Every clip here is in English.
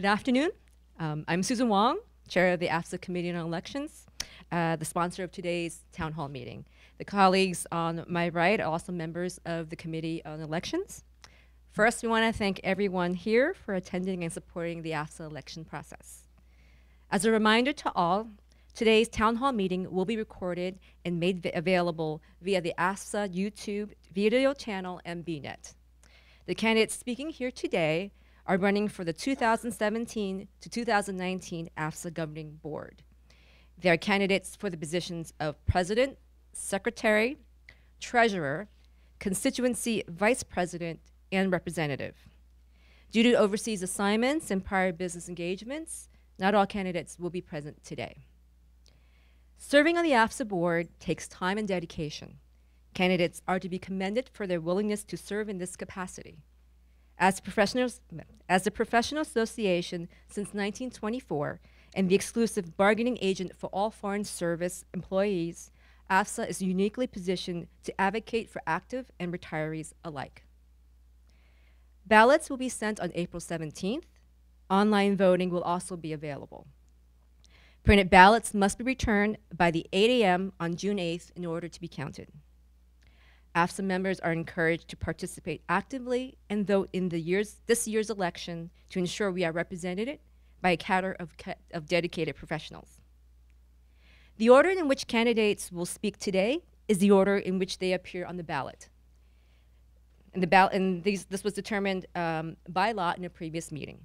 Good afternoon. I'm Susan Wong, Chair of the AFSA Committee on Elections, the sponsor of today's town hall meeting. The colleagues on my right are also members of the Committee on Elections. First, we want to thank everyone here for attending and supporting the AFSA election process. As a reminder to all, today's town hall meeting will be recorded and made available via the AFSA YouTube video channel and BNet. The candidates speaking here today are running for the 2017 to 2019 AFSA Governing Board. They are candidates for the positions of President, Secretary, Treasurer, Constituency Vice President, and Representative. Due to overseas assignments and prior business engagements, not all candidates will be present today. Serving on the AFSA board takes time and dedication. Candidates are to be commended for their willingness to serve in this capacity. As the professional association since 1924 and the exclusive bargaining agent for all Foreign Service employees, AFSA is uniquely positioned to advocate for active and retirees alike. Ballots will be sent on April 17th. Online voting will also be available. Printed ballots must be returned by the 8 a.m. on June 8th in order to be counted. AFSA members are encouraged to participate actively and vote in this year's election to ensure we are represented by a cadre of dedicated professionals. The order in which candidates will speak today is the order in which they appear on the ballot. This was determined by lot in a previous meeting.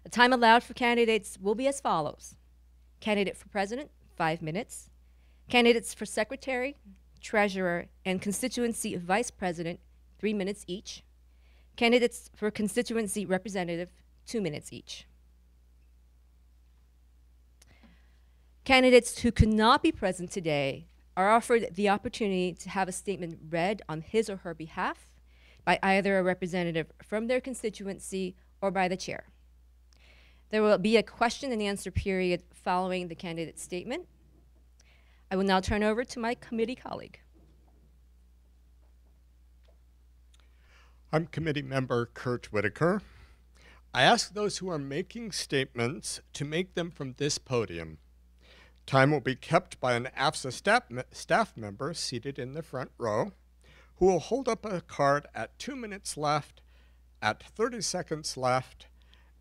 The time allowed for candidates will be as follows. Candidate for President, 5 minutes. Candidates for Secretary, Treasurer, and Constituency Vice President, 3 minutes each. Candidates for Constituency Representative, 2 minutes each. Candidates who could not be present today are offered the opportunity to have a statement read on his or her behalf by either a representative from their constituency or by the chair. There will be a question and answer period following the candidate's statement. I will now turn over to my committee colleague. I'm committee member Kurt Whitaker. I ask those who are making statements to make them from this podium. Time will be kept by an AFSA staff member seated in the front row who will hold up a card at 2 minutes left, at 30 seconds left,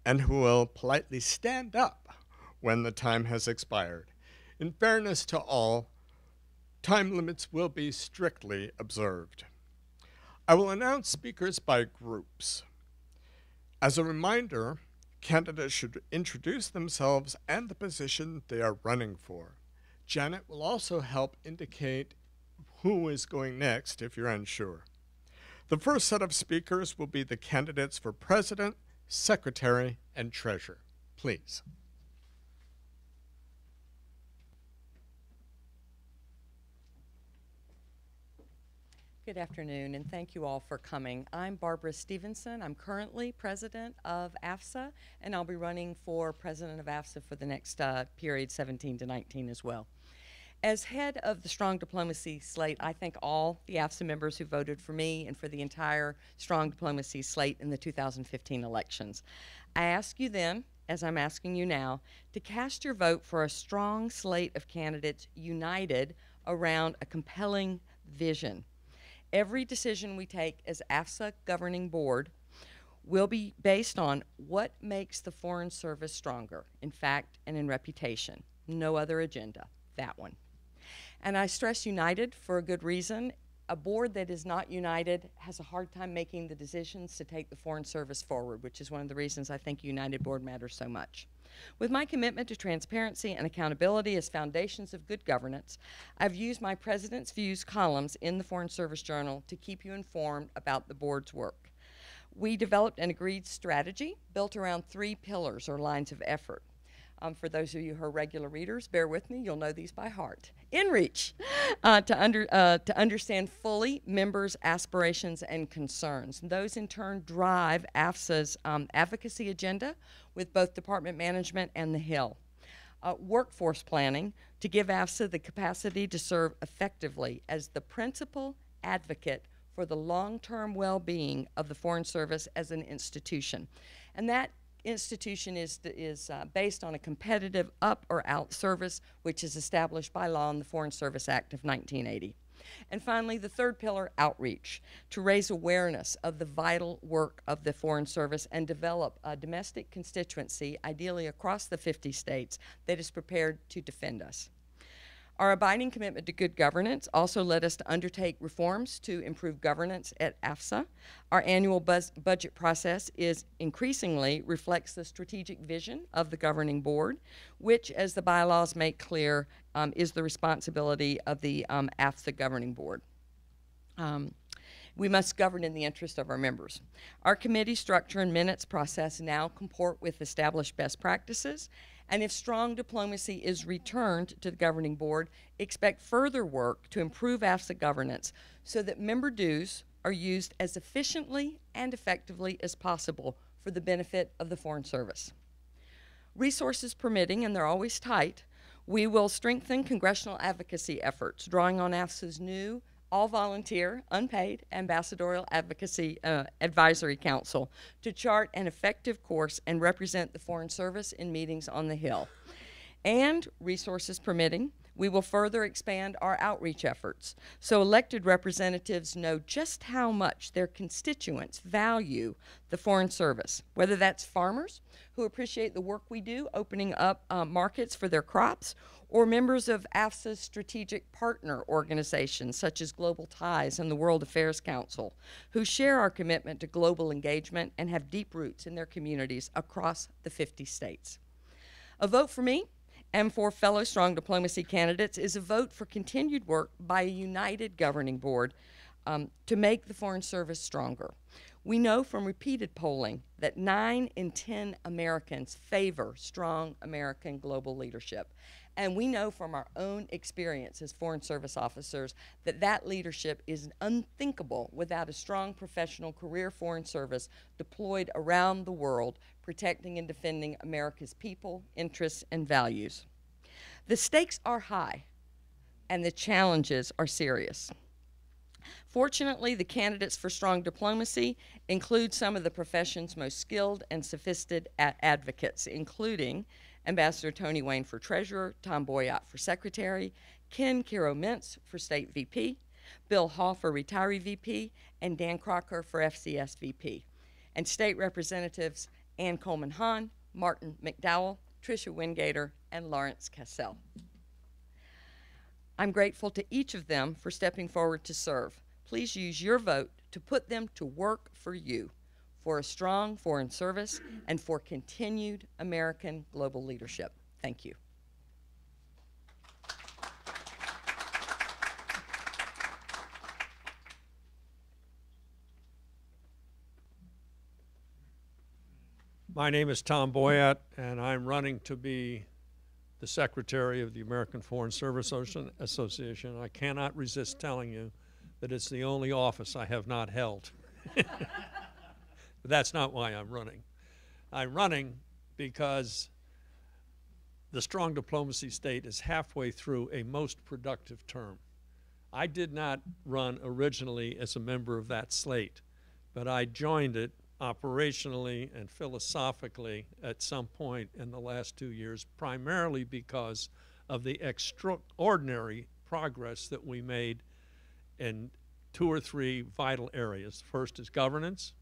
and who will politely stand up when the time has expired. In fairness to all, time limits will be strictly observed. I will announce speakers by groups. As a reminder, candidates should introduce themselves and the position they are running for. Janet will also help indicate who is going next if you're unsure. The first set of speakers will be the candidates for President, Secretary, and Treasurer. Please. Good afternoon, and thank you all for coming. I'm Barbara Stephenson. I'm currently president of AFSA, and I'll be running for president of AFSA for the next period, 17 to 19 as well. As head of the Strong Diplomacy slate, I thank all the AFSA members who voted for me and for the entire Strong Diplomacy slate in the 2015 elections. I ask you then, as I'm asking you now, to cast your vote for a strong slate of candidates united around a compelling vision. Every decision we take as AFSA Governing Board will be based on what makes the Foreign Service stronger, in fact and in reputation. No other agenda, that one. And I stress united for a good reason. A board that is not united has a hard time making the decisions to take the Foreign Service forward, which is one of the reasons I think a united board matters so much. With my commitment to transparency and accountability as foundations of good governance, I've used my President's Views columns in the Foreign Service Journal to keep you informed about the board's work. We developed an agreed strategy built around 3 pillars or lines of effort. For those of you who are regular readers, bear with me, you'll know these by heart. In reach, to understand fully members' aspirations and concerns. And those in turn drive AFSA's advocacy agenda with both department management and the Hill. Workforce planning to give AFSA the capacity to serve effectively as the principal advocate for the long-term well-being of the Foreign Service as an institution. And that institution is based on a competitive up or out service, which is established by law in the Foreign Service Act of 1980. And finally, the third pillar, outreach, to raise awareness of the vital work of the Foreign Service and develop a domestic constituency, ideally across the 50 states, that is prepared to defend us. Our abiding commitment to good governance also led us to undertake reforms to improve governance at AFSA. Our annual budget process increasingly reflects the strategic vision of the governing board, which, as the bylaws make clear, is the responsibility of the AFSA Governing Board. We must govern in the interest of our members. Our committee structure and minutes process now comport with established best practices, and if strong diplomacy is returned to the governing board, expect further work to improve AFSA governance so that member dues are used as efficiently and effectively as possible for the benefit of the Foreign Service. Resources permitting, and they're always tight, we will strengthen congressional advocacy efforts, drawing on AFSA's new all-volunteer, unpaid ambassadorial advocacy advisory council to chart an effective course and represent the Foreign Service in meetings on the Hill. And, resources permitting, we will further expand our outreach efforts so elected representatives know just how much their constituents value the Foreign Service, whether that's farmers who appreciate the work we do opening up markets for their crops, or members of AFSA's strategic partner organizations such as Global Ties and the World Affairs Council, who share our commitment to global engagement and have deep roots in their communities across the 50 states. A vote for me and for fellow strong diplomacy candidates is a vote for continued work by a united governing board to make the Foreign Service stronger. We know from repeated polling that 9 in 10 Americans favor strong American global leadership. And we know from our own experience as Foreign Service officers that that leadership is unthinkable without a strong professional career Foreign Service deployed around the world, protecting and defending America's people, interests, and values. The stakes are high, and the challenges are serious. Fortunately, the candidates for strong diplomacy include some of the profession's most skilled and sophisticated advocates, including Ambassador Tony Wayne for Treasurer, Tom Boyatt for Secretary, Kero-Mentz for State VP, Bill Haugh for Retiree VP, and Dan Crocker for FCS VP. And State Representatives Ann Coleman-Hahn, Martin McDowell, Tricia Wingater, and Lawrence Casselle. I'm grateful to each of them for stepping forward to serve. Please use your vote to put them to work for you, for a strong Foreign Service, and for continued American global leadership. Thank you. My name is Tom Boyatt, and I'm running to be the Secretary of the American Foreign Service Association. I cannot resist telling you that it's the only office I have not held. But that's not why I'm running. I'm running because the strong diplomacy state is halfway through a most productive term. I did not run originally as a member of that slate, but I joined it operationally and philosophically at some point in the last 2 years, primarily because of the extraordinary progress that we made in 2 or 3 vital areas. The first is governance,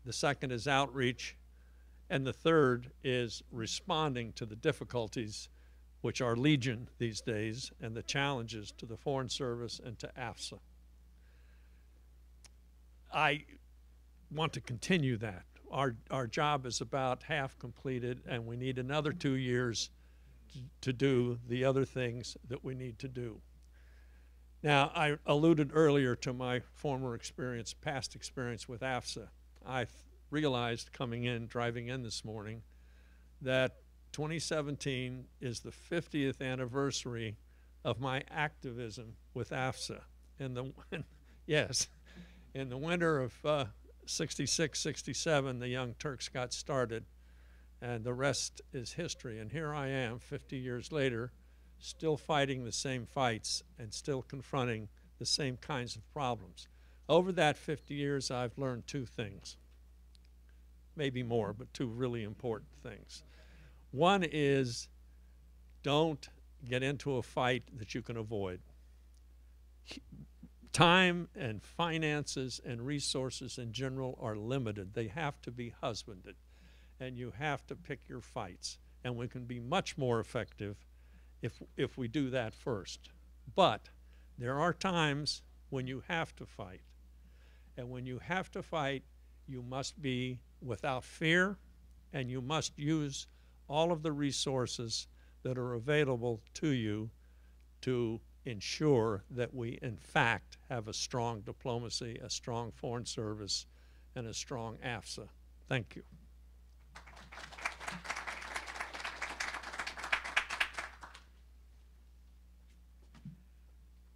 the second is outreach, and the third is responding to the difficulties, which are legion these days, and the challenges to the Foreign Service and to AFSA. I want to continue that. Our job is about half completed, and we need another 2 years to do the other things that we need to do. Now, I alluded earlier to my former experience, past experience with AFSA. I realized driving in this morning, that 2017 is the 50th anniversary of my activism with AFSA. Yes, in the winter of 66, 67, the Young Turks got started, and the rest is history. And here I am, 50 years later, still fighting the same fights and still confronting the same kinds of problems. Over that 50 years, I've learned 2 things. maybe more, but two really important things. One is don't get into a fight that you can avoid. Time and finances and resources in general are limited. They have to be husbanded, and you have to pick your fights. And we can be much more effective if we do that first. But there are times when you have to fight. And when you have to fight, you must be without fear, and you must use all of the resources that are available to you to ensure that we, in fact, have a strong diplomacy, a strong foreign service, and a strong AFSA. Thank you.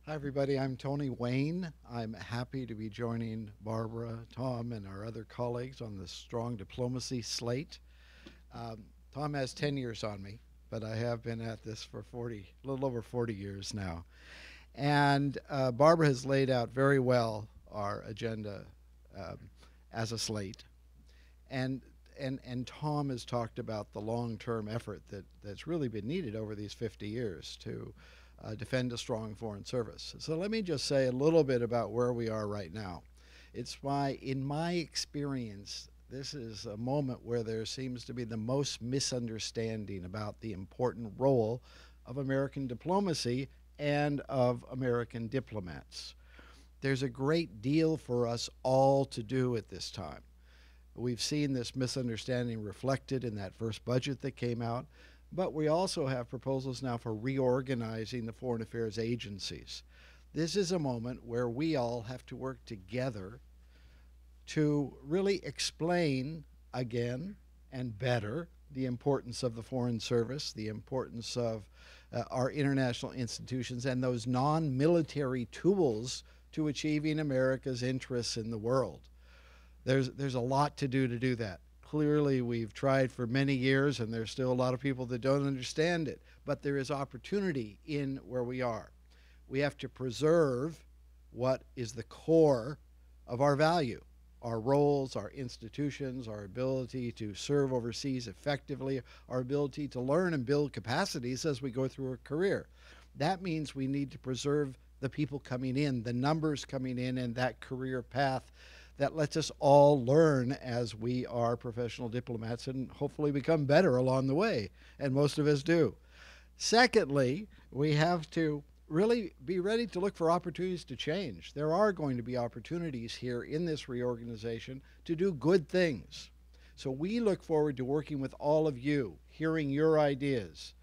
Hi, everybody. I'm Tony Wayne. I'm happy to be joining Barbara, Tom, and our other colleagues on the Strong Diplomacy slate. Tom has 10 years on me, but I have been at this for a little over 40 years now. And Barbara has laid out very well our agenda as a slate. And Tom has talked about the long-term effort that's really been needed over these 50 years to defend a strong foreign service. So let me just say a little bit about where we are right now. In my experience, this is a moment where there seems to be the most misunderstanding about the important role of American diplomacy and of American diplomats. There's a great deal for us all to do at this time. We've seen this misunderstanding reflected in that first budget that came out, but we also have proposals now for reorganizing the foreign affairs agencies. This is a moment where we all have to work together to really explain again and better the importance of the Foreign Service, the importance of our international institutions, and those non-military tools to achieving America's interests in the world. There's a lot to do that. Clearly, we've tried for many years, and there's still a lot of people that don't understand it, but there is opportunity in where we are. We have to preserve what is the core of our value, our roles, our institutions, our ability to serve overseas effectively, our ability to learn and build capacities as we go through a career. That means we need to preserve the people coming in, the numbers coming in, and that career path that lets us all learn as we are professional diplomats and hopefully become better along the way, and most of us do. Secondly, we have to really be ready to look for opportunities to change. There are going to be opportunities here in this reorganization to do good things. So we look forward to working with all of you, hearing your ideas,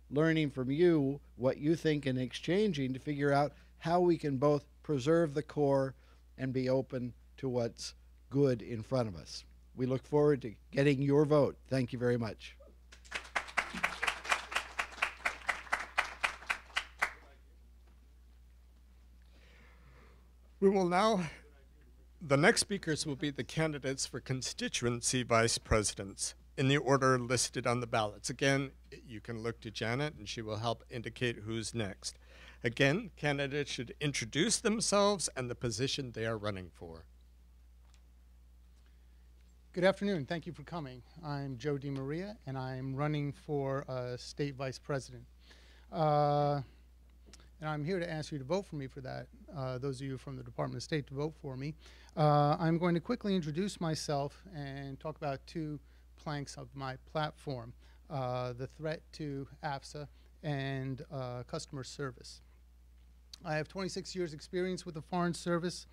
learning from you what you think, and exchanging to figure out how we can both preserve the core and be open to what's good in front of us. We look forward to getting your vote. Thank you very much. The next speakers will be the candidates for constituency vice presidents in the order listed on the ballots. Again, you can look to Janet and she will help indicate who's next. Again, candidates should introduce themselves and the position they are running for. Good afternoon. Thank you for coming. I'm Joe DiMaria, and I'm running for state vice president. And I'm here to ask you to vote for me for that, those of you from the Department of State to vote for me. I'm going to quickly introduce myself and talk about two planks of my platform, the threat to AFSA and customer service. I have 26 years experience with the Foreign Service.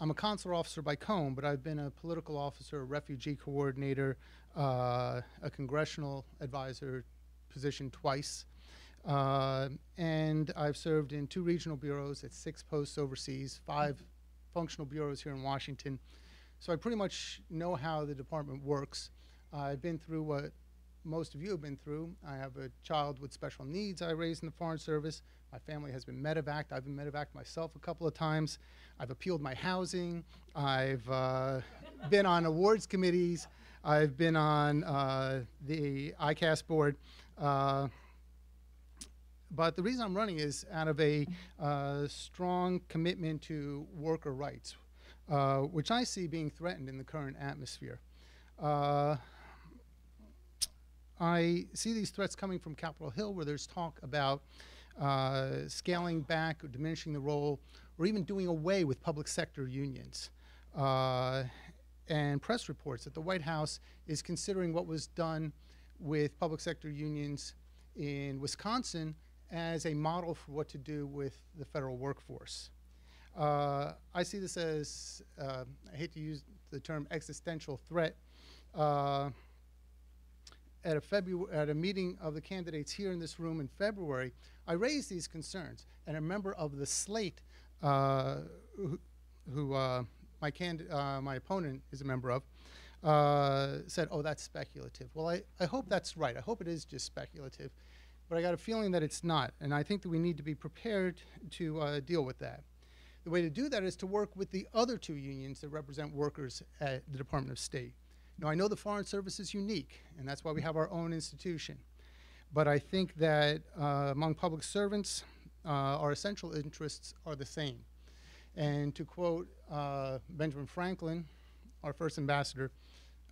I'm a consular officer by comb, but I've been a political officer, a refugee coordinator, a congressional advisor position twice. And I've served in 2 regional bureaus at 6 posts overseas, 5 functional bureaus here in Washington. So I pretty much know how the department works. I've been through what most of you have been through. I have a child with special needs I raised in the Foreign Service. My family has been medevaced. I've been medevaced myself a couple of times. I've appealed my housing. I've been on awards committees. I've been on the ICAS board. But the reason I'm running is out of a strong commitment to worker rights, which I see being threatened in the current atmosphere. I see these threats coming from Capitol Hill, where there's talk about scaling back or diminishing the role or even doing away with public sector unions. And press reports that the White House is considering what was done with public sector unions in Wisconsin as a model for what to do with the federal workforce. I see this as, I hate to use the term existential threat. At a meeting of the candidates here in this room in February, I raised these concerns, and a member of the slate who my opponent is a member of, said, oh, that's speculative. Well, I hope that's right. I hope it is just speculative. But I got a feeling that it's not, and I think that we need to be prepared to deal with that. The way to do that is to work with the other two unions that represent workers at the Department of State. Now, I know the Foreign Service is unique, and that's why we have our own institution. But I think that among public servants, our essential interests are the same. And to quote Benjamin Franklin, our first ambassador,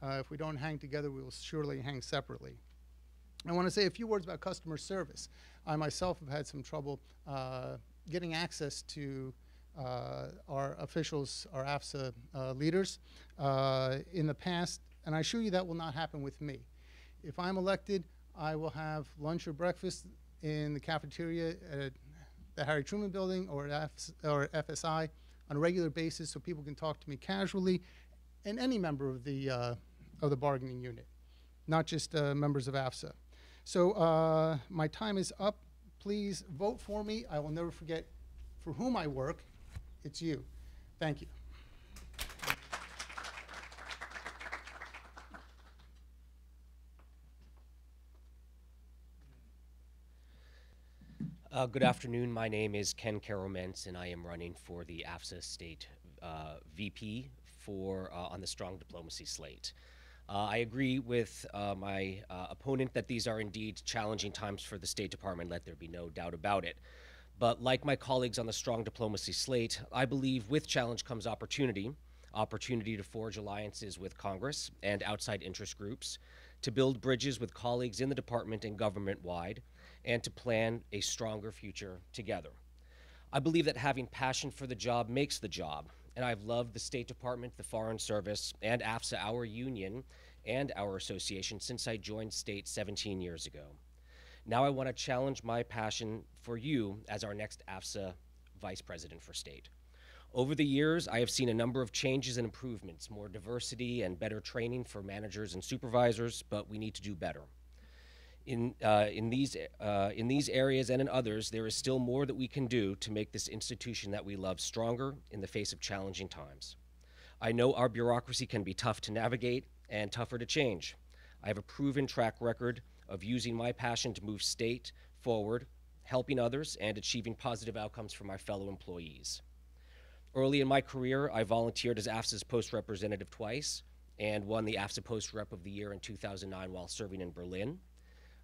if we don't hang together, we will surely hang separately. I want to say a few words about customer service. I myself have had some trouble getting access to our officials, our AFSA leaders in the past, and I assure you that will not happen with me. If I'm elected, I will have lunch or breakfast in the cafeteria at the Harry Truman Building or FSI on a regular basis so people can talk to me casually, and any member of the bargaining unit, not just members of AFSA. So my time is up. Please vote for me. I will never forget for whom I work. It's you. Thank you. Good afternoon. My name is Ken Kero-Mentz, and I am running for the AFSA State VP on the Strong Diplomacy slate. I agree with my opponent that these are indeed challenging times for the State Department, let there be no doubt about it. But like my colleagues on the Strong Diplomacy slate, I believe with challenge comes opportunity to forge alliances with Congress and outside interest groups, to build bridges with colleagues in the department and government-wide, and to plan a stronger future together. I believe that having passion for the job makes the job, and I've loved the State Department, the Foreign Service, and AFSA, our union, and our association since I joined State 17 years ago. Now I want to challenge my passion for you as our next AFSA Vice President for State. Over the years, I have seen a number of changes and improvements, more diversity and better training for managers and supervisors, but we need to do better. In these areas and in others, there is still more that we can do to make this institution that we love stronger in the face of challenging times. I know our bureaucracy can be tough to navigate and tougher to change. I have a proven track record of using my passion to move State forward, helping others, and achieving positive outcomes for my fellow employees. Early in my career, I volunteered as AFSA's Post Representative twice and won the AFSA Post Rep of the Year in 2009 while serving in Berlin.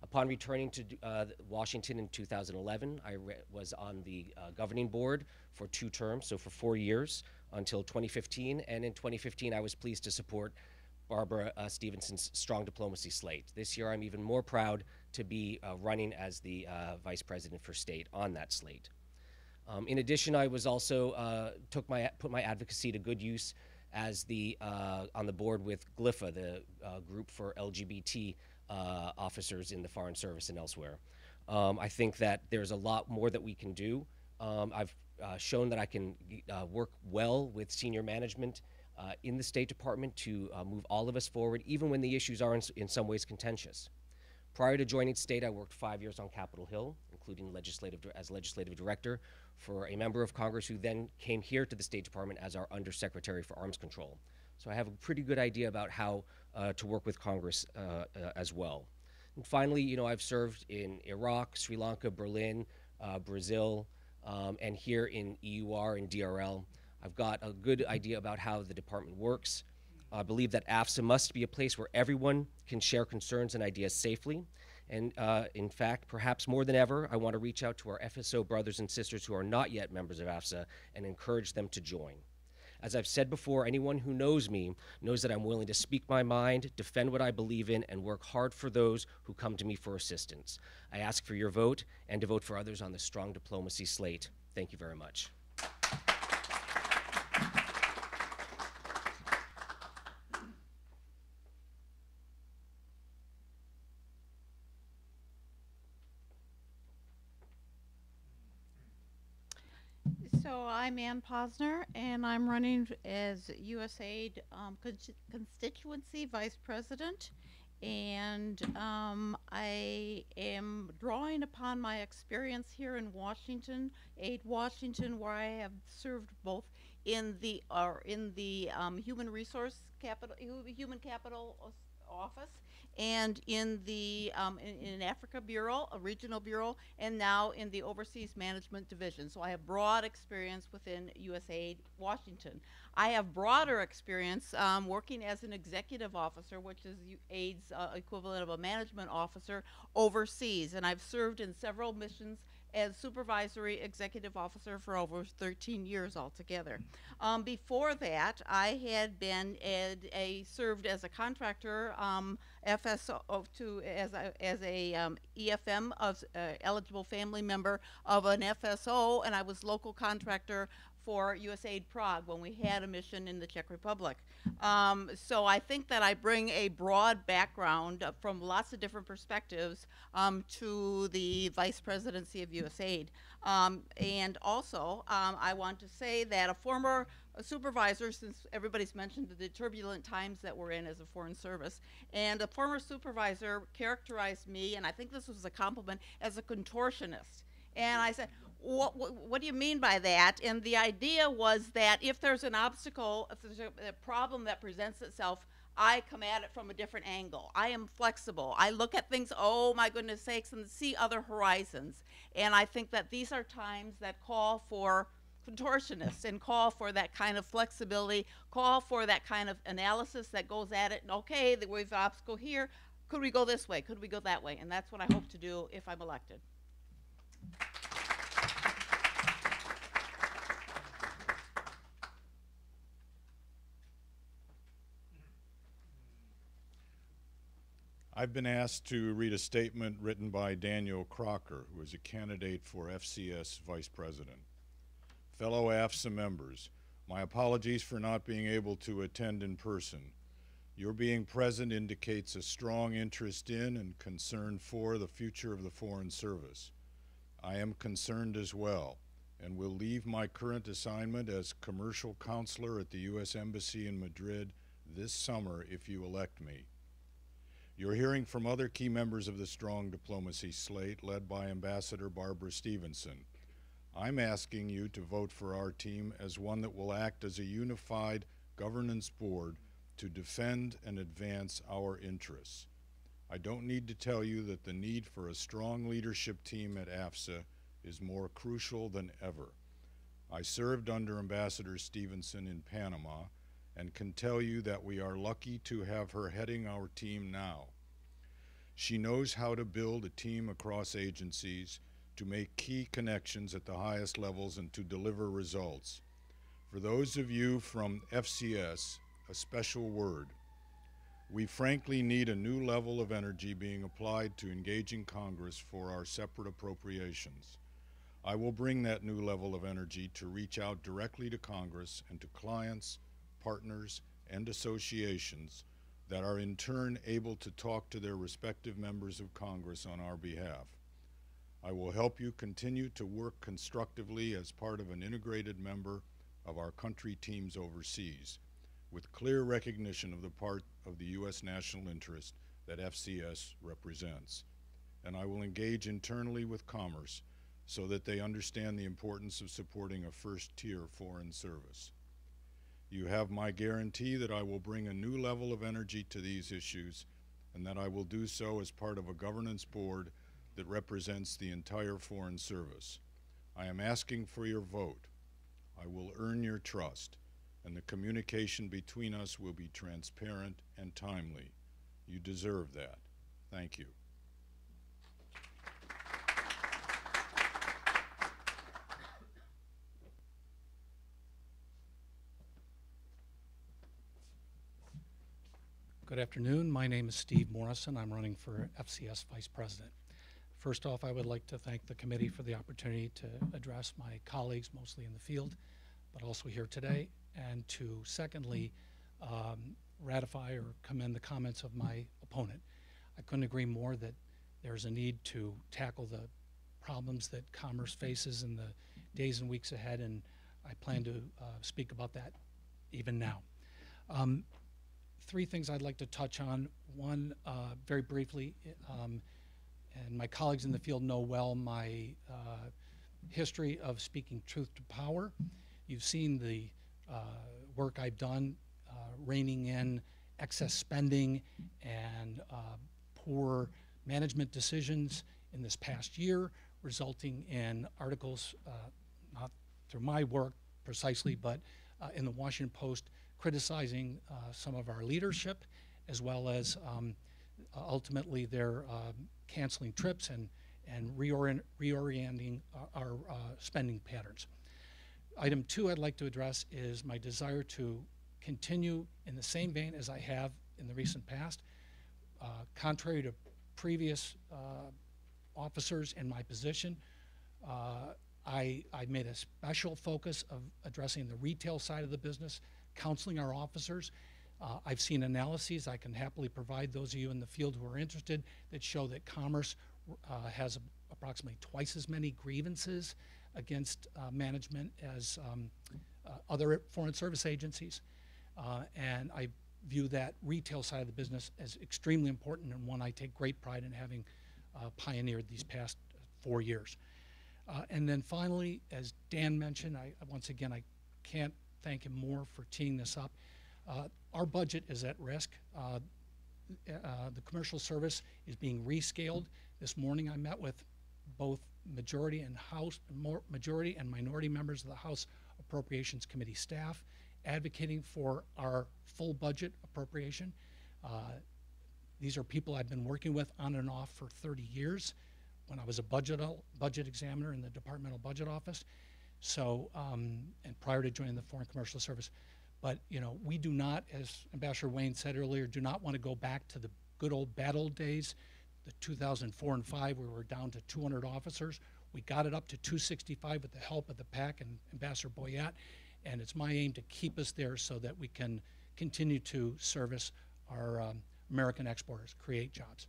Upon returning to Washington in 2011, I was on the governing board for 2 terms, so for 4 years until 2015. And in 2015, I was pleased to support Barbara Stephenson's Strong Diplomacy slate. This year, I'm even more proud to be running as the Vice President for State on that slate. In addition, I was also put my advocacy to good use as on the board with GLIFA, the group for LGBT officers in the Foreign Service and elsewhere. I think that there's a lot more that we can do. I've shown that I can work well with senior management in the State Department to move all of us forward, even when the issues are in some ways contentious. Prior to joining State, I worked 5 years on Capitol Hill, including as legislative director for a member of Congress who then came here to the State Department as our Undersecretary for Arms Control. So I have a pretty good idea about how to work with Congress as well. And finally, I've served in Iraq, Sri Lanka, Berlin, Brazil, and here in EUR and DRL. I've got a good idea about how the department works. I believe that AFSA must be a place where everyone can share concerns and ideas safely. And in fact, perhaps more than ever, I want to reach out to our FSO brothers and sisters who are not yet members of AFSA and encourage them to join. As I've said before, anyone who knows me knows that I'm willing to speak my mind, defend what I believe in, and work hard for those who come to me for assistance. I ask for your vote and to vote for others on the Strong Diplomacy slate. Thank you very much. So I'm Ann Posner, and I'm running as USAID Constituency Vice President. And I am drawing upon my experience here in Washington, Aid Washington, where I have served both in the human capital office, and in the in Africa Bureau, a regional bureau, and now in the Overseas Management Division. So I have broad experience within USAID Washington. I have broader experience working as an executive officer, which is AID's equivalent of a management officer overseas, and I've served in several missions as supervisory executive officer for over 13 years altogether. Before that, I had been served as a contractor, FSO as a EFM of eligible family member of an FSO, and I was local contractor for USAID Prague when we had a mission in the Czech Republic. So I think that I bring a broad background from lots of different perspectives to the vice presidency of USAID. And also, I want to say that a former supervisor, since everybody's mentioned the turbulent times that we're in as a foreign service, and a former supervisor characterized me, and I think this was a compliment, as a contortionist. And I said, what do you mean by that? And the idea was that if there's an obstacle, if there's a problem that presents itself, I come at it from a different angle. I am flexible. I look at things, oh my goodness sakes, and see other horizons. And I think that these are times that call for contortionists and call for that kind of flexibility, call for that kind of analysis that goes at it, and okay, we have an obstacle here. Could we go this way? Could we go that way? And that's what I hope to do if I'm elected. I've been asked to read a statement written by Daniel Crocker, who is a candidate for FCS Vice President. Fellow AFSA members, my apologies for not being able to attend in person. Your being present indicates a strong interest in and concern for the future of the Foreign Service. I am concerned as well, and will leave my current assignment as commercial counselor at the U.S. Embassy in Madrid this summer if you elect me. You're hearing from other key members of the Strong Diplomacy slate, led by Ambassador Barbara Stephenson. I'm asking you to vote for our team as one that will act as a unified governance board to defend and advance our interests. I don't need to tell you that the need for a strong leadership team at AFSA is more crucial than ever. I served under Ambassador Stephenson in Panama and can tell you that we are lucky to have her heading our team now. She knows how to build a team across agencies, to make key connections at the highest levels, and to deliver results. For those of you from FCS, a special word. We frankly need a new level of energy being applied to engaging Congress for our separate appropriations. I will bring that new level of energy to reach out directly to Congress and to clients, partners, and associations that are in turn able to talk to their respective members of Congress on our behalf. I will help you continue to work constructively as part of an integrated member of our country teams overseas, with clear recognition of the part of the U.S. national interest that FCS represents. And I will engage internally with Commerce so that they understand the importance of supporting a first-tier foreign service. You have my guarantee that I will bring a new level of energy to these issues, and that I will do so as part of a governance board that represents the entire Foreign Service. I am asking for your vote. I will earn your trust, and the communication between us will be transparent and timely. You deserve that. Thank you. Good afternoon. My name is Steve Morrison. I'm running for FCS Vice President. First off, I would like to thank the committee for the opportunity to address my colleagues, mostly in the field, but also here today, and to secondly, ratify or commend the comments of my opponent. I couldn't agree more that there's a need to tackle the problems that commerce faces in the days and weeks ahead, and I plan to speak about that even now. Three things I'd like to touch on. One, very briefly, and my colleagues in the field know well my history of speaking truth to power. You've seen the work I've done reining in excess spending and poor management decisions in this past year, resulting in articles, not through my work precisely, but in the Washington Post criticizing some of our leadership, as well as ultimately their canceling trips and reorienting our spending patterns. Item two I'd like to address is my desire to continue in the same vein as I have in the recent past. Contrary to previous officers in my position, I made a special focus of addressing the retail side of the business, counseling our officers. I've seen analyses I can happily provide those of you in the field who are interested that show that commerce has approximately twice as many grievances against management as other foreign service agencies. And I view that retail side of the business as extremely important and one I take great pride in having pioneered these past 4 years. And then finally, as Dan mentioned, once again, I can't thank him more for teeing this up. Our budget is at risk. The commercial service is being rescaled. This morning I met with both majority and minority members of the House Appropriations Committee staff, advocating for our full budget appropriation. These are people I've been working with on and off for 30 years when I was a budget examiner in the Departmental Budget Office. So, and prior to joining the Foreign Commercial Service. But, you know, we do not, as Ambassador Wayne said earlier, do not want to go back to the good old bad old days, the 2004 and 5, where we were down to 200 officers. We got it up to 265 with the help of the PAC and Ambassador Boyatt, and it's my aim to keep us there so that we can continue to service our American exporters, create jobs.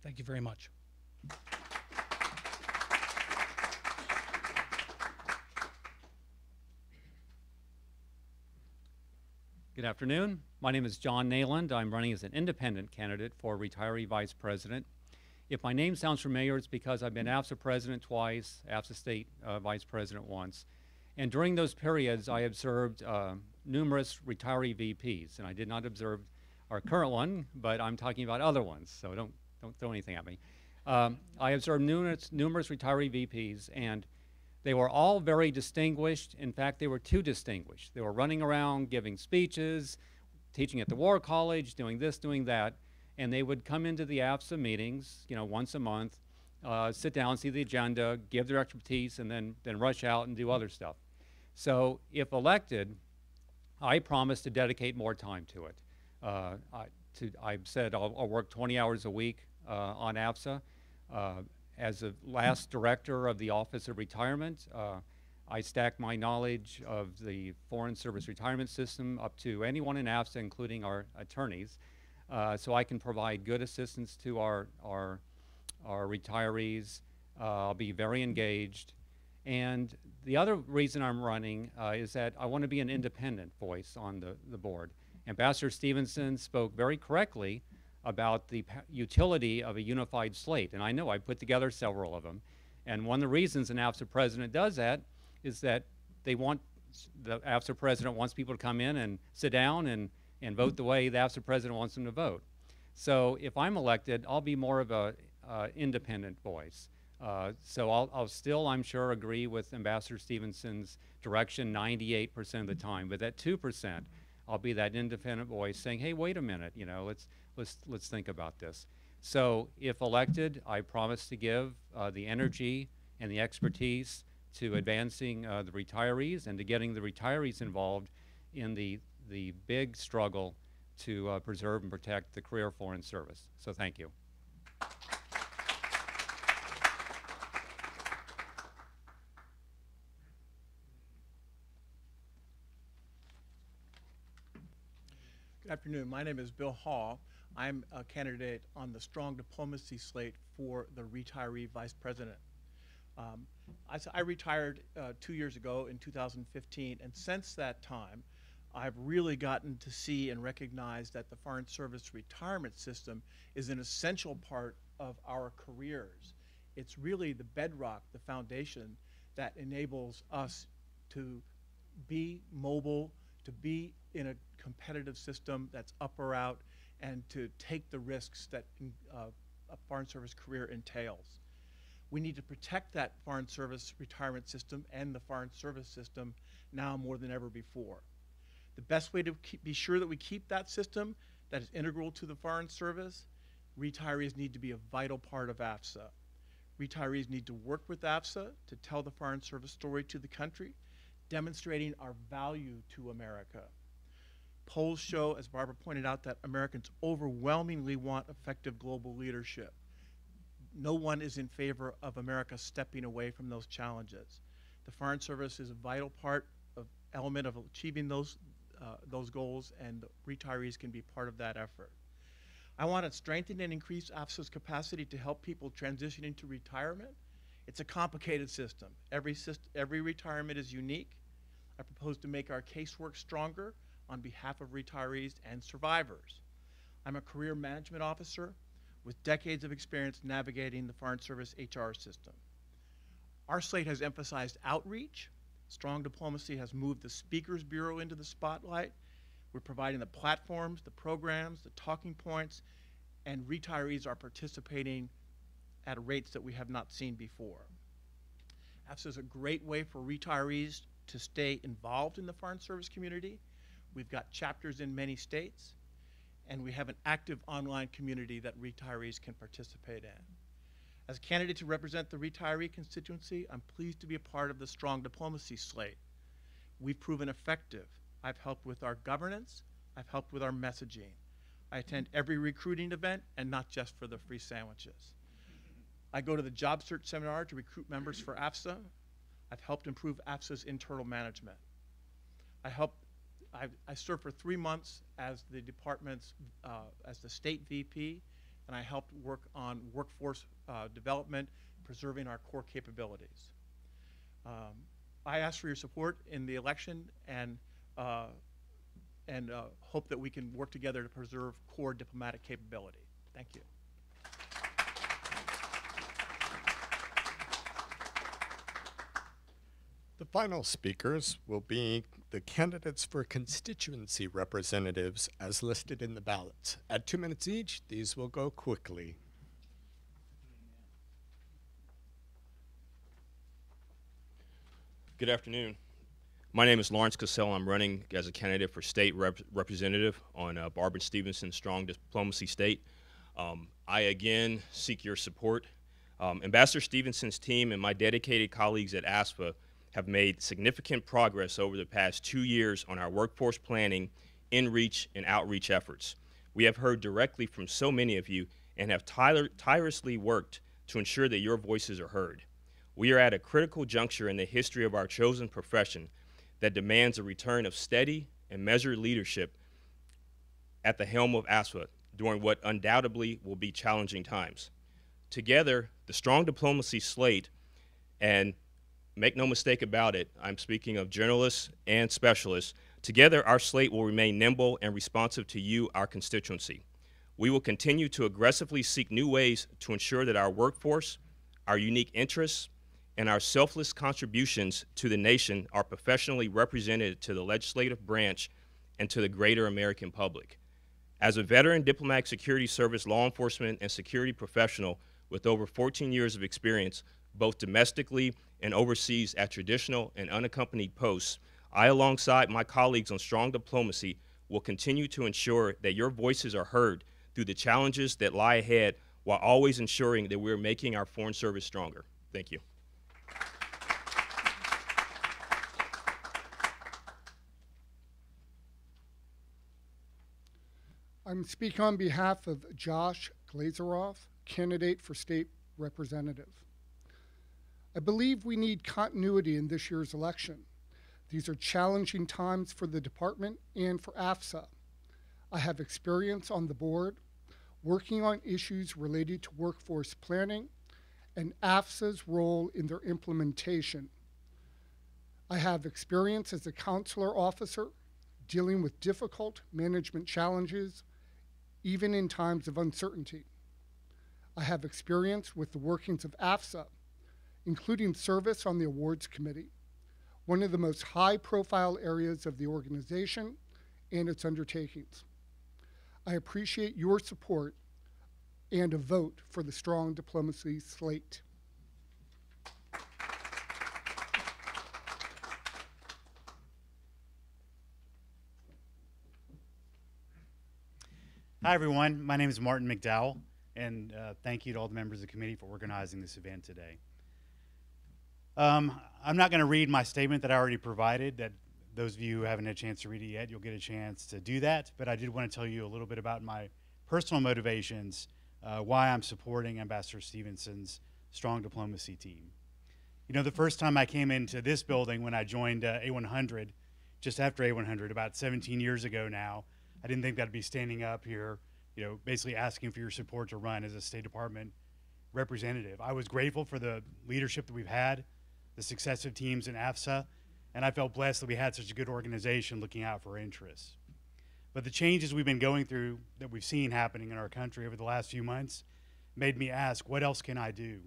Thank you very much. Good afternoon. My name is John Naland. I'm running as an independent candidate for Retiree Vice President. If my name sounds familiar, it's because I've been AFSA President twice, AFSA State Vice President once. And during those periods, I observed numerous retiree VPs. And I did not observe our current one, but I'm talking about other ones, so don't throw anything at me. I observed numerous retiree VPs, and they were all very distinguished. In fact, they were too distinguished. They were running around giving speeches, teaching at the War College, doing this, doing that, and they would come into the AFSA meetings, you know, once a month, sit down, see the agenda, give their expertise, and then rush out and do other stuff. So if elected, I promise to dedicate more time to it. I've said I'll work 20 hours a week on AFSA. As a last director of the Office of Retirement, I stack my knowledge of the Foreign Service Retirement System up to anyone in AFSA, including our attorneys, so I can provide good assistance to our retirees. I'll be very engaged. And the other reason I'm running is that I want to be an independent voice on the board. Ambassador Stephenson spoke very correctly about the utility of a unified slate. And I know I put together several of them. And one of the reasons an AFSA president does that is that the AFSA president wants people to come in and sit down and vote the way the AFSA president wants them to vote. So if I'm elected, I'll be more of a independent voice. So I'll still, I'm sure, agree with Ambassador Stephenson's direction 98% of the time. But that 2%, I'll be that independent voice saying, hey, wait a minute, you know, let's think about this. So if elected, I promise to give the energy and the expertise to advancing the retirees and to getting the retirees involved in the big struggle to preserve and protect the career Foreign Service. So thank you. Good afternoon. My name is Bill Haugh. I'm a candidate on the strong diplomacy slate for the retiree vice president. I retired 2 years ago in 2015, and since that time, I've really gotten to see and recognize that the Foreign Service retirement system is an essential part of our careers. It's really the bedrock, the foundation that enables us to be mobile, to be in a competitive system that's up or out, and to take the risks that a Foreign Service career entails. We need to protect that Foreign Service retirement system and the Foreign Service system now more than ever before. The best way to be sure that we keep that system that is integral to the Foreign Service, retirees need to be a vital part of AFSA. Retirees need to work with AFSA to tell the Foreign Service story to the country, demonstrating our value to America. Polls show, as Barbara pointed out, that Americans overwhelmingly want effective global leadership. No one is in favor of America stepping away from those challenges. The Foreign Service is a vital element of achieving those goals, and retirees can be part of that effort. I want to strengthen and increase AFSA's capacity to help people transition into retirement. It's a complicated system. Every retirement is unique. I propose to make our casework stronger on behalf of retirees and survivors. I'm a career management officer with decades of experience navigating the Foreign Service HR system. Our slate has emphasized outreach. Strong diplomacy has moved the Speakers Bureau into the spotlight. We're providing the platforms, the programs, the talking points, and retirees are participating at rates that we have not seen before. AFSA is a great way for retirees to stay involved in the Foreign Service community. We've got chapters in many states, and we have an active online community that retirees can participate in. As a candidate to represent the retiree constituency, I'm pleased to be a part of the strong diplomacy slate. We've proven effective. I've helped with our governance. I've helped with our messaging. I attend every recruiting event, and not just for the free sandwiches. I go to the job search seminar to recruit members for AFSA. I've helped improve AFSA's internal management. I served for 3 months as the department's, as the state VP, and I helped work on workforce development, preserving our core capabilities. I ask for your support in the election and hope that we can work together to preserve core diplomatic capability. Thank you. The final speakers will be the candidates for constituency representatives as listed in the ballots. At 2 minutes each, these will go quickly. Good afternoon. My name is Lawrence Casselle. I'm running as a candidate for state representative on Barbara Stephenson's Strong Diplomacy State. I again seek your support. Ambassador Stephenson's team and my dedicated colleagues at AFSA have made significant progress over the past 2 years on our workforce planning, in-reach, and outreach efforts. We have heard directly from so many of you and have tirelessly worked to ensure that your voices are heard. We are at a critical juncture in the history of our chosen profession that demands a return of steady and measured leadership at the helm of AFSA during what undoubtedly will be challenging times. Together, the strong diplomacy slate, and make no mistake about it, I'm speaking of journalists and specialists, together our slate will remain nimble and responsive to you, our constituency. We will continue to aggressively seek new ways to ensure that our workforce, our unique interests, and our selfless contributions to the nation are professionally represented to the legislative branch and to the greater American public. As a veteran diplomatic security service law enforcement and security professional with over 14 years of experience, both domestically and overseas at traditional and unaccompanied posts, I, alongside my colleagues on strong diplomacy, will continue to ensure that your voices are heard through the challenges that lie ahead while always ensuring that we're making our foreign service stronger. Thank you. I'm speaking on behalf of Josh Glazeroff, candidate for state representative. I believe we need continuity in this year's election. These are challenging times for the department and for AFSA. I have experience on the board working on issues related to workforce planning and AFSA's role in their implementation. I have experience as a counselor officer dealing with difficult management challenges, even in times of uncertainty. I have experience with the workings of AFSA, including service on the awards committee, one of the most high-profile areas of the organization and its undertakings. I appreciate your support and a vote for the Strong Diplomacy slate. Hi everyone, my name is Martin McDowell, and thank you to all the members of the committee for organizing this event today. I'm not going to read my statement that I already provided. That those of you who haven't had a chance to read it yet, you'll get a chance to do that, but I did want to tell you a little bit about my personal motivations, why I'm supporting Ambassador Stephenson's Strong Diplomacy team. You know, the first time I came into this building when I joined A100, just after A100, about 17 years ago now, I didn't think that I'd be standing up here, you know, basically asking for your support to run as a State Department representative. I was grateful for the leadership that we've had, the successive teams in AFSA, and I felt blessed that we had such a good organization looking out for our interests. But the changes we've been going through, that we've seen happening in our country over the last few months, made me ask, what else can I do?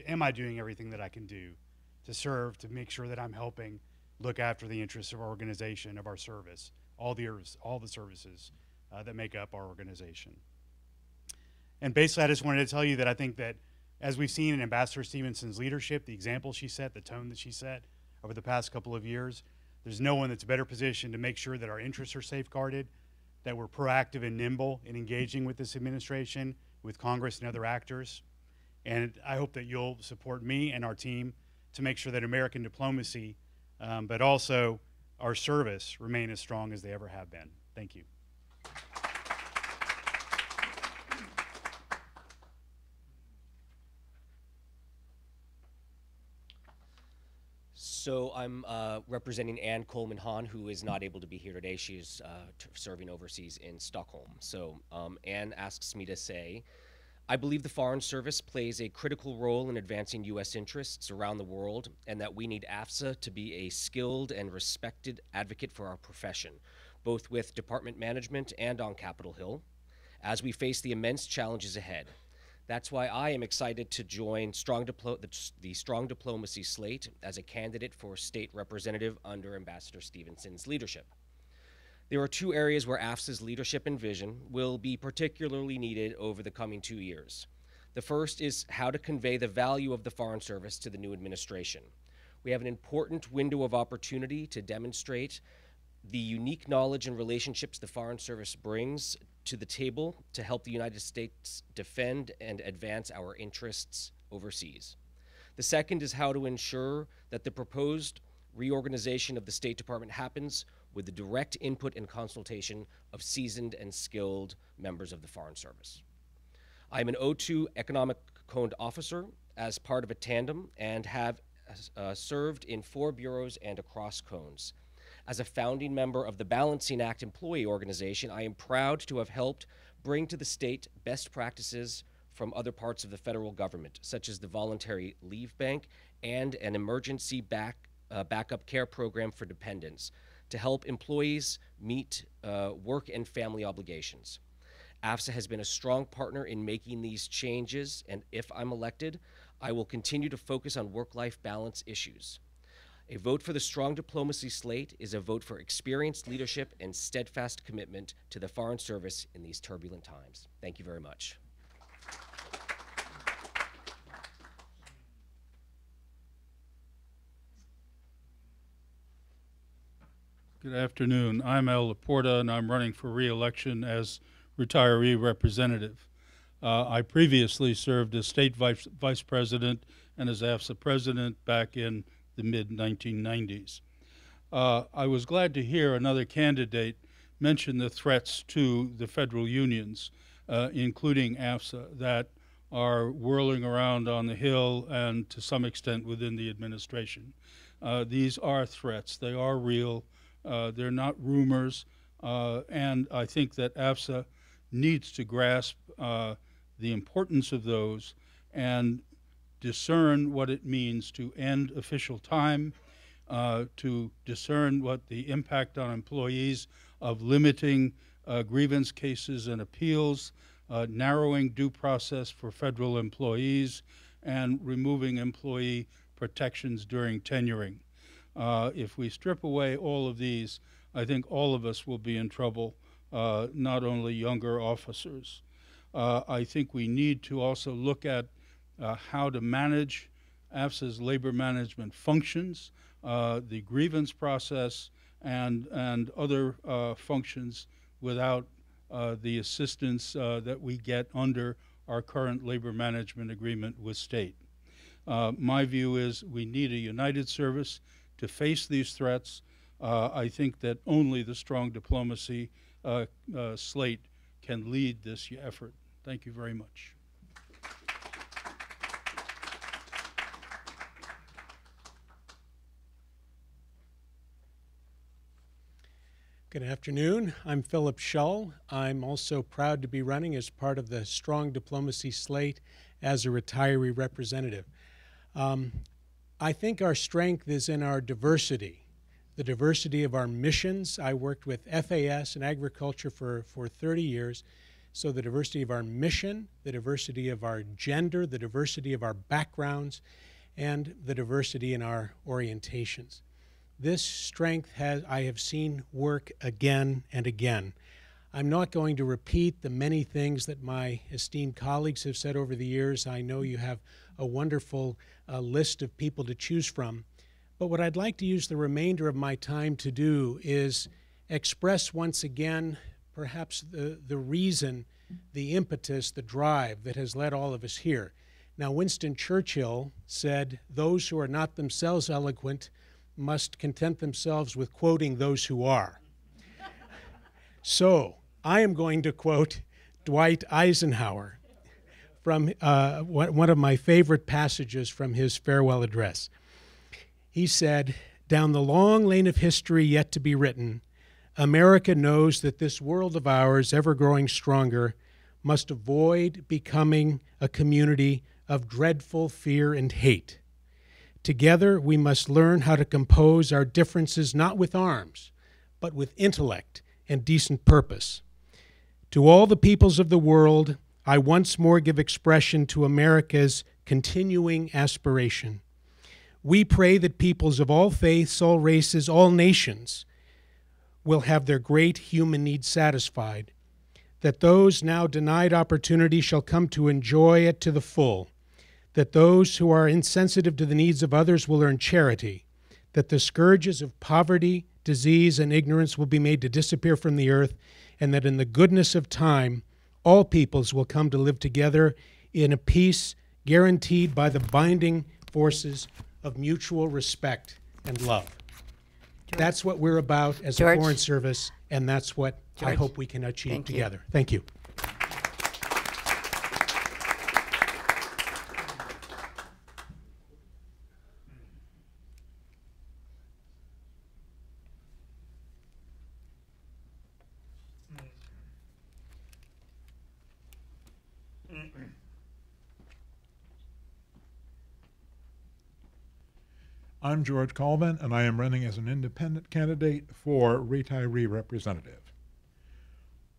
Am I doing everything that I can do to serve, to make sure that I'm helping look after the interests of our organization, of our service, all the services that make up our organization? And basically, I just wanted to tell you that I think that as we've seen in Ambassador Stephenson's leadership, the example she set, the tone that she set over the past couple of years, there's no one that's better positioned to make sure that our interests are safeguarded, that we're proactive and nimble in engaging with this administration, with Congress and other actors. And I hope that you'll support me and our team to make sure that American diplomacy, but also our service, remain as strong as they ever have been. Thank you. So I'm representing Ann Coleman-Hahn, who is not able to be here today. She is serving overseas in Stockholm. So Ann asks me to say, I believe the Foreign Service plays a critical role in advancing U.S. interests around the world, and that we need AFSA to be a skilled and respected advocate for our profession, both with department management and on Capitol Hill, as we face the immense challenges ahead. That's why I am excited to join the Strong Diplomacy slate as a candidate for state representative under Ambassador Stephenson's leadership. There are two areas where AFSA's leadership and vision will be particularly needed over the coming 2 years. The first is how to convey the value of the Foreign Service to the new administration. We have an important window of opportunity to demonstrate the unique knowledge and relationships the Foreign Service brings to the table to help the United States defend and advance our interests overseas. The second is how to ensure that the proposed reorganization of the State Department happens with the direct input and consultation of seasoned and skilled members of the Foreign Service. I am an O2 Economic Code Officer as part of a tandem and have served in 4 bureaus and across cones. As a founding member of the Balancing Act employee organization, I am proud to have helped bring to the state best practices from other parts of the federal government, such as the Voluntary Leave Bank and an emergency backup care program for dependents to help employees meet work and family obligations. AFSA has been a strong partner in making these changes, and if I'm elected, I will continue to focus on work-life balance issues. A vote for the Strong Diplomacy slate is a vote for experienced leadership and steadfast commitment to the Foreign Service in these turbulent times. Thank you very much. Good afternoon. I'm Al Laporta, and I'm running for re-election as retiree representative. I previously served as state vice president and as AFSA president back in the mid-1990s. I was glad to hear another candidate mention the threats to the federal unions, including AFSA, that are whirling around on the Hill and to some extent within the administration. These are threats. They are real. They're not rumors. And I think that AFSA needs to grasp the importance of those and discern what it means to end official time, to discern what the impact on employees of limiting grievance cases and appeals, narrowing due process for federal employees, and removing employee protections during tenuring. If we strip away all of these, I think all of us will be in trouble, not only younger officers. I think we need to also look at how to manage AFSA's labor management functions, the grievance process, and other functions without the assistance that we get under our current labor management agreement with state. My view is we need a united service to face these threats. I think that only the strong diplomacy slate can lead this effort. Thank you very much. Good afternoon. I'm Philip Shull. I'm also proud to be running as part of the Strong Diplomacy slate as a retiree representative. I think our strength is in our diversity, the diversity of our missions. I worked with FAS and agriculture for 30 years, so the diversity of our mission, the diversity of our gender, the diversity of our backgrounds, and the diversity in our orientations. This strength I have seen work again and again. I'm not going to repeat the many things that my esteemed colleagues have said over the years. I know you have a wonderful list of people to choose from. But what I'd like to use the remainder of my time to do is express once again perhaps the reason, the impetus, the drive that has led all of us here. Now, Winston Churchill said, "Those who are not themselves eloquent must content themselves with quoting those who are." So I am going to quote Dwight Eisenhower from one of my favorite passages from his farewell address. He said, "Down the long lane of history yet to be written, America knows that this world of ours, ever growing stronger, must avoid becoming a community of dreadful fear and hate. Together, we must learn how to compose our differences not with arms, but with intellect and decent purpose. To all the peoples of the world, I once more give expression to America's continuing aspiration. We pray that peoples of all faiths, all races, all nations will have their great human needs satisfied, that those now denied opportunity shall come to enjoy it to the full, that those who are insensitive to the needs of others will earn charity, that the scourges of poverty, disease, and ignorance will be made to disappear from the earth, and that in the goodness of time, all peoples will come to live together in a peace guaranteed by the binding forces of mutual respect and love." George. That's what we're about as a Foreign Service, and that's what I hope we can achieve together. Thank you. I'm George Colvin, and I am running as an independent candidate for retiree representative.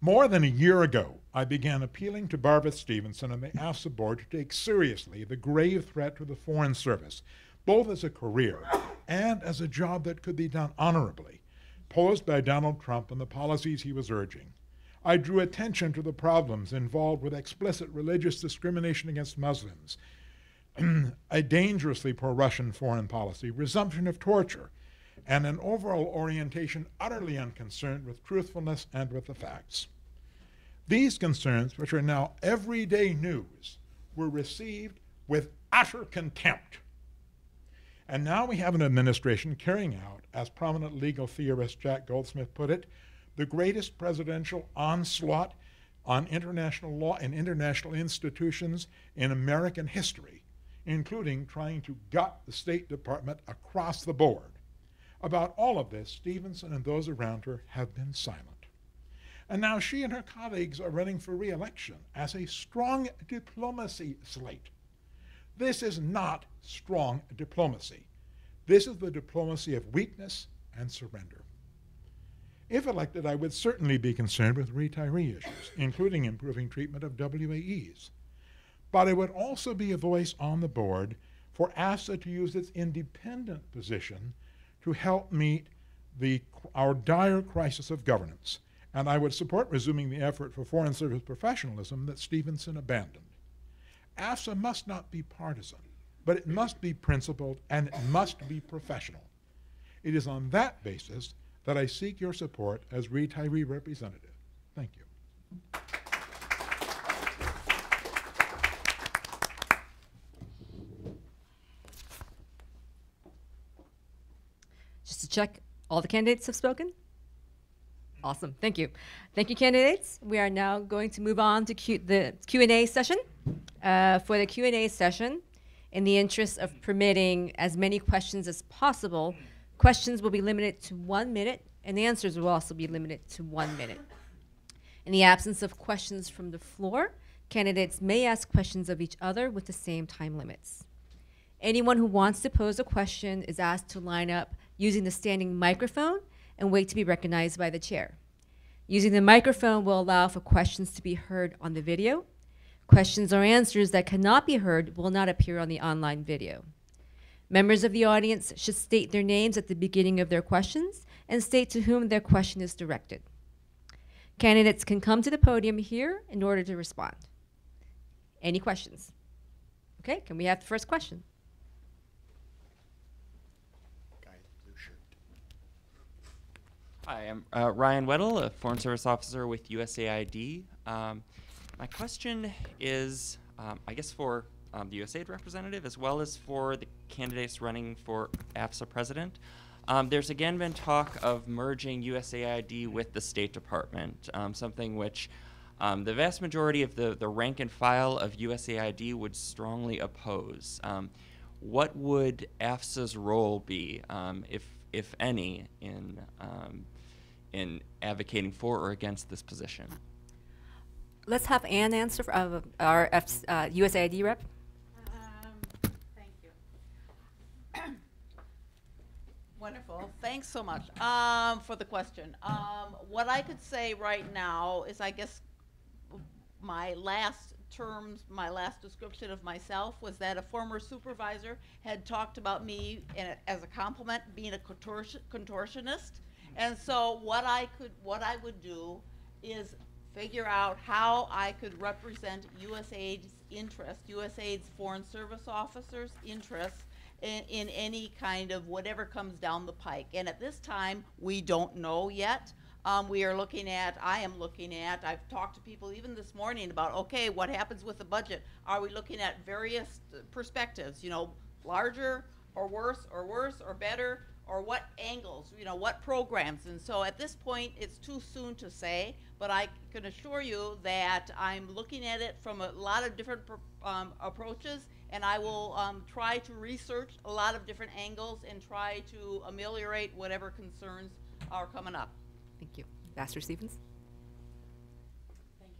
More than a year ago, I began appealing to Barbara Stephenson and the AFSA board to take seriously the grave threat to the Foreign Service, both as a career and as a job that could be done honorably, posed by Donald Trump and the policies he was urging. I drew attention to the problems involved with explicit religious discrimination against Muslims, a dangerously pro-Russian foreign policy, resumption of torture, and an overall orientation utterly unconcerned with truthfulness and with the facts. These concerns, which are now everyday news, were received with utter contempt. And now we have an administration carrying out, as prominent legal theorist Jack Goldsmith put it, the greatest presidential onslaught on international law and international institutions in American history, including trying to gut the State Department across the board. About all of this, Stephenson and those around her have been silent. And now she and her colleagues are running for re-election as a strong diplomacy slate. This is not strong diplomacy. This is the diplomacy of weakness and surrender. If elected, I would certainly be concerned with retiree issues, including improving treatment of WAEs. But I would also be a voice on the board for AFSA to use its independent position to help meet our dire crisis of governance. And I would support resuming the effort for Foreign Service professionalism that Stephenson abandoned. AFSA must not be partisan, but it must be principled and it must be professional. It is on that basis that I seek your support as retiree representative. Thank you. Just to check, all the candidates have spoken? Awesome, thank you. Thank you, candidates. We are now going to move on to the Q&A session. For the Q&A session, in the interest of permitting as many questions as possible, questions will be limited to 1 minute, and the answers will also be limited to 1 minute. In the absence of questions from the floor, candidates may ask questions of each other with the same time limits. Anyone who wants to pose a question is asked to line up using the standing microphone and wait to be recognized by the chair. Using the microphone will allow for questions to be heard on the video. Questions or answers that cannot be heard will not appear on the online video. Members of the audience should state their names at the beginning of their questions and state to whom their question is directed. Candidates can come to the podium here in order to respond. Any questions? Okay, can we have the first question? Hi, I'm Ryan Weddle, a Foreign Service Officer with USAID. My question is, I guess for the USAID representative as well as for the candidates running for AFSA president. There's again been talk of merging USAID with the State Department, something which the vast majority of the rank and file of USAID would strongly oppose. What would AFSA's role be, if any, in advocating for or against this position? Let's have Ann answer, our USAID rep. Thank you. Wonderful. Thanks so much for the question. What I could say right now is, I guess, my last description of myself was that a former supervisor had talked about me as a compliment being a contortionist. And so what I would do is figure out how I could represent USAID's interest, USAID's Foreign Service officers' interests in any kind of whatever comes down the pike. And at this time, we don't know yet. We are looking at, I've talked to people even this morning about, okay, what happens with the budget? Are we looking at various perspectives, you know, larger or worse or better? Or what angles, you know, what programs. And so at this point, it's too soon to say, but I can assure you that I'm looking at it from a lot of different approaches, and I will try to research a lot of different angles and try to ameliorate whatever concerns are coming up. Thank you. Ambassador Stevens?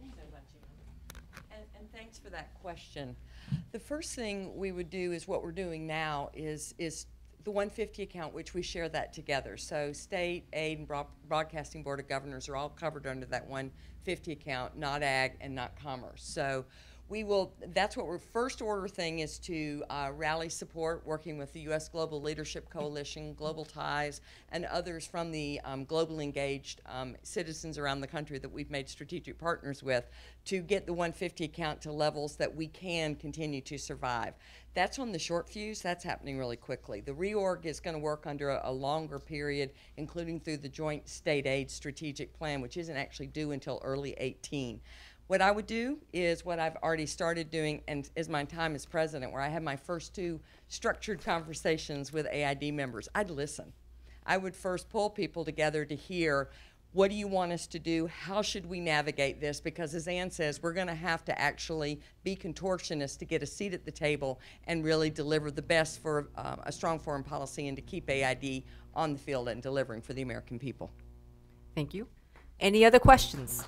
Thank you so much, Ann. And thanks for that question. The first thing we would do is what we're doing now is the 150 account, which we share that together. So State, Aid, and Broadcasting Board of Governors are all covered under that 150 account, not Ag and not Commerce. So that's what our first order thing is, to rally support, working with the U.S. Global Leadership Coalition, Global Ties, and others from the global engaged citizens around the country that we've made strategic partners with, to get the 150 account to levels that we can continue to survive. That's on the short fuse. That's happening really quickly. The reorg is going to work under a longer period, including through the Joint State Aid Strategic Plan, which isn't actually due until early 18. What I would do is what I've already started doing, and is my time as president, where I had my first 2 structured conversations with AID members. I'd listen. I would first pull people together to hear What do you want us to do? How should we navigate this? Because as Ann says, we're going to have to actually be contortionists to get a seat at the table and really deliver the best for a strong foreign policy and to keep AID on the field and delivering for the American people. Thank you. Any other questions?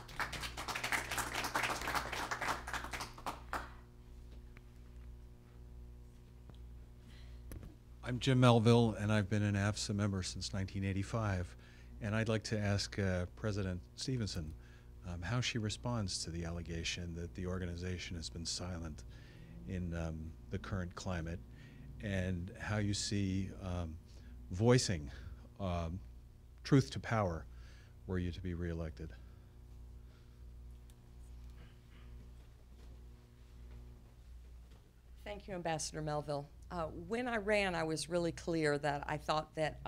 I'm Jim Melville, and I've been an AFSA member since 1985. And I'd like to ask President Stephenson how she responds to the allegation that the organization has been silent in the current climate, and how you see voicing truth to power were you to be reelected. Thank you, Ambassador Melville. When I ran, I was really clear that I thought that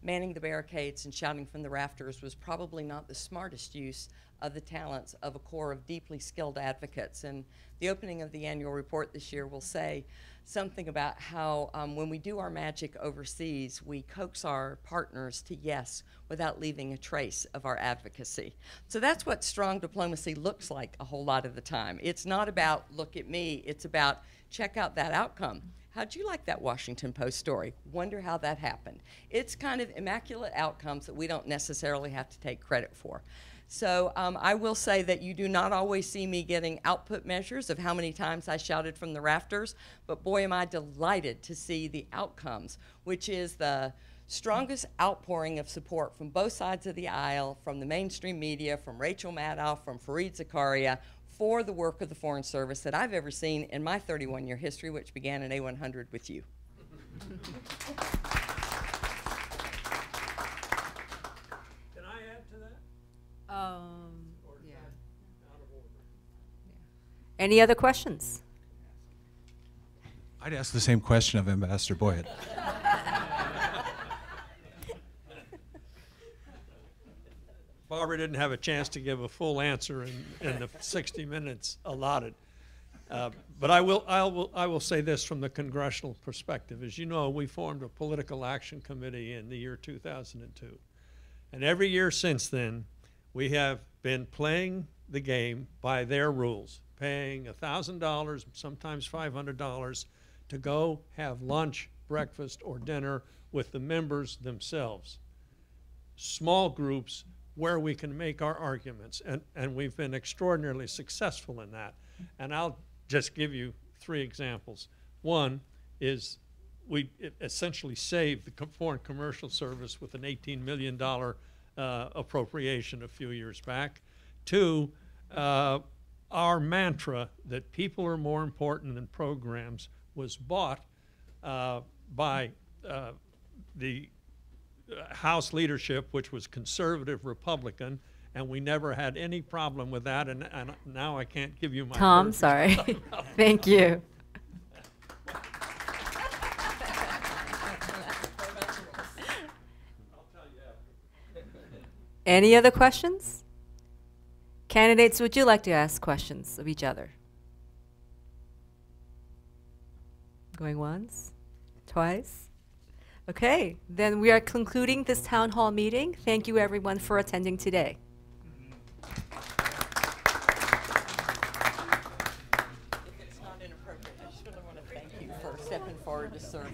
manning the barricades and shouting from the rafters was probably not the smartest use of the talents of a corps of deeply skilled advocates. And the opening of the annual report this year will say something about how when we do our magic overseas, we coax our partners to yes without leaving a trace of our advocacy. So that's what strong diplomacy looks like a whole lot of the time. It's not about look at me, it's about check out that outcome. How'd you like that Washington Post story? Wonder how that happened. It's kind of immaculate outcomes that we don't necessarily have to take credit for. So I will say that you do not always see me getting output measures of how many times I shouted from the rafters, but boy am I delighted to see the outcomes, which is the strongest outpouring of support from both sides of the aisle, from the mainstream media, from Rachel Maddow, from Fareed Zakaria, for the work of the Foreign Service that I've ever seen in my 31-year history, which began in A100 with you. Can I add to that? Yeah. Any other questions? I'd ask the same question of Ambassador Boyatt. Barbara didn't have a chance to give a full answer in the 60 minutes allotted. But I will say this from the congressional perspective. As you know, we formed a political action committee in the year 2002. And every year since then, we have been playing the game by their rules, paying $1,000, sometimes $500, to go have lunch, breakfast, or dinner with the members themselves. Small groups where we can make our arguments, and we've been extraordinarily successful in that. And I'll just give you 3 examples. One is we essentially saved the Foreign Commercial Service with an $18 million appropriation a few years back. 2, our mantra that people are more important than programs was bought by the House leadership, which was conservative Republican, and we never had any problem with that, and now I can't give you my Tom, sorry. Thank you. Any other questions? Candidates, would you like to ask questions of each other? Going once, twice? Okay, then we are concluding this town hall meeting. Thank you everyone for attending today. If it's not inappropriate, I just really want to thank you for stepping forward to serve.